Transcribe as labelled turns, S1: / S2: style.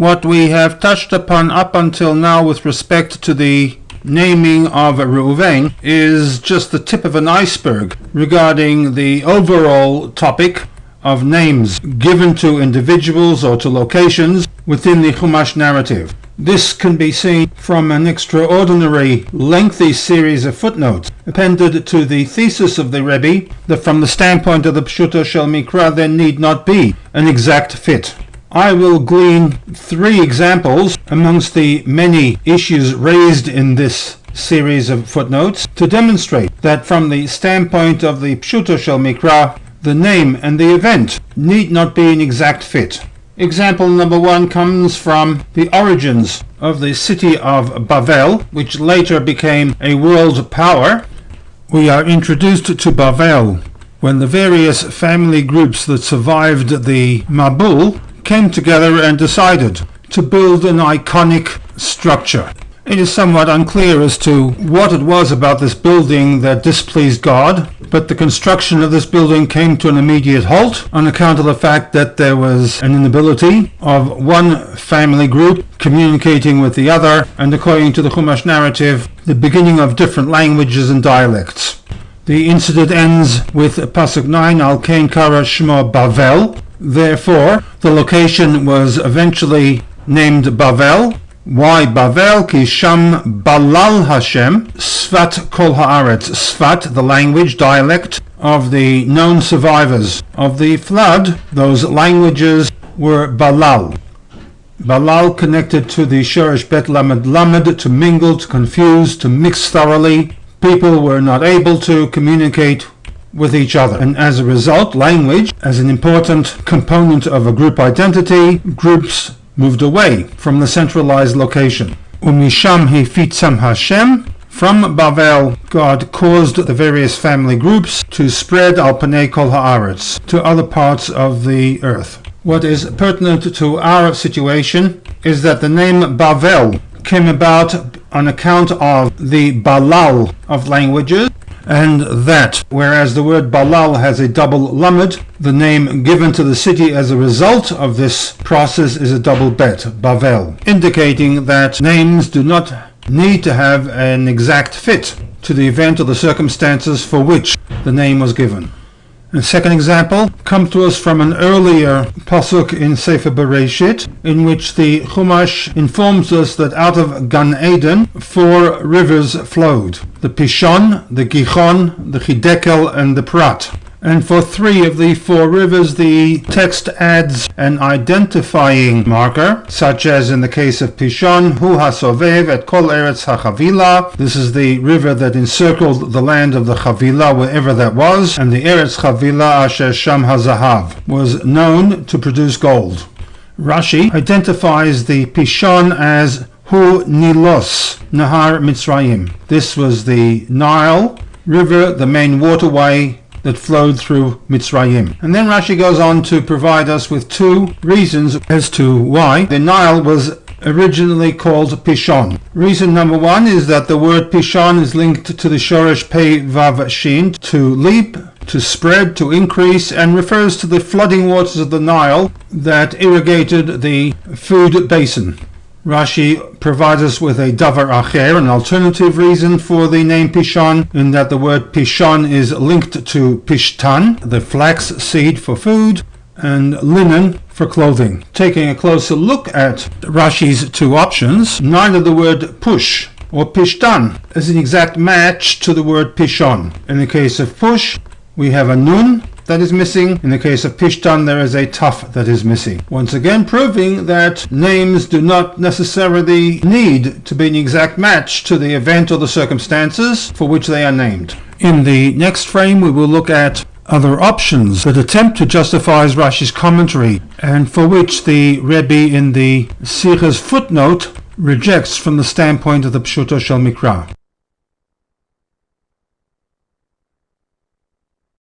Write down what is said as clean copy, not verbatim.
S1: What we have touched upon up until now with respect to the naming of Reuven is just the tip of an iceberg regarding the overall topic of names given to individuals or to locations within the Chumash narrative. This can be seen from an extraordinary lengthy series of footnotes appended to the thesis of the Rebbe that from the standpoint of the Pshuto Shel Mikra there need not be an exact fit. I will glean 3 examples amongst the many issues raised in this series of footnotes to demonstrate that from the standpoint of the Pshuto Shel Mikra, the name and the event need not be an exact fit. Example number 1 comes from the origins of the city of Bavel, which later became a world power. We are introduced to Bavel when the various family groups that survived the Mabul came together and decided to build an iconic structure. It is somewhat unclear as to what it was about this building that displeased God, but the construction of this building came to an immediate halt on account of the fact that there was an inability of one family group communicating with the other, and according to the Chumash narrative, the beginning of different languages and dialects. The incident ends with Pasuk 9, Al Kain Kara Shmo Bavel. Therefore, the location was eventually named Bavel. Why Bavel? Ki sham balal Hashem, Sfat kol haaretz. Sfat, the language, dialect of the known survivors of the flood. Those languages were Balal. Balal connected to the Shorish Bet Lamed Lamed, to mingle, to confuse, to mix thoroughly. People were not able to communicate with each other, and as a result, language, as an important component of a group identity, groups moved away from the centralized location. Umisham hifitzam Hashem. From Bavel, God caused the various family groups to spread al panei kol haaretz, to other parts of the earth. What is pertinent to our situation is that the name Bavel came about on account of the Balal of languages, and that, whereas the word Balal has a double lamed, the name given to the city as a result of this process is a double bet, Bavel, indicating that names do not need to have an exact fit to the event or the circumstances for which the name was given. A second example comes to us from an earlier pasuk in Sefer Bereshit, in which the Chumash informs us that out of Gan Eden 4 rivers flowed: the Pishon, the Gihon, the Hidekel, and the Prat. And for 3 of the 4 rivers the text adds an identifying marker, such as in the case of Pishon, Hu HaSovev et Kol Eretz HaChavila. This is the river that encircled the land of the Chavila, wherever that was, and the Eretz Chavila Asher Sham HaZahav was known to produce gold. Rashi identifies the Pishon as Hu Nilos Nahar Mitzrayim. This was the Nile River, the main waterway that flowed through Mitzrayim. And then Rashi goes on to provide us with 2 reasons as to why the Nile was originally called Pishon. Reason number 1 is that the word Pishon is linked to the Shoresh Pei Vav Shin, to leap, to spread, to increase, and refers to the flooding waters of the Nile that irrigated the food basin. Rashi provides us with a davar acher, an alternative reason for the name Pishon, in that the word Pishon is linked to Pishtan, the flax seed for food, and linen for clothing. Taking a closer look at Rashi's 2 options, neither the word push or Pishtan is an exact match to the word Pishon. In the case of push, we have a nun that is missing. In the case of Pishtan, there is a taf that is missing. Once again, proving that names do not necessarily need to be an exact match to the event or the circumstances for which they are named. In the next frame, we will look at other options that attempt to justify Rashi's commentary, and for which the Rebbe in the Sicha's footnote rejects from the standpoint of the Pshuto Shel Mikra.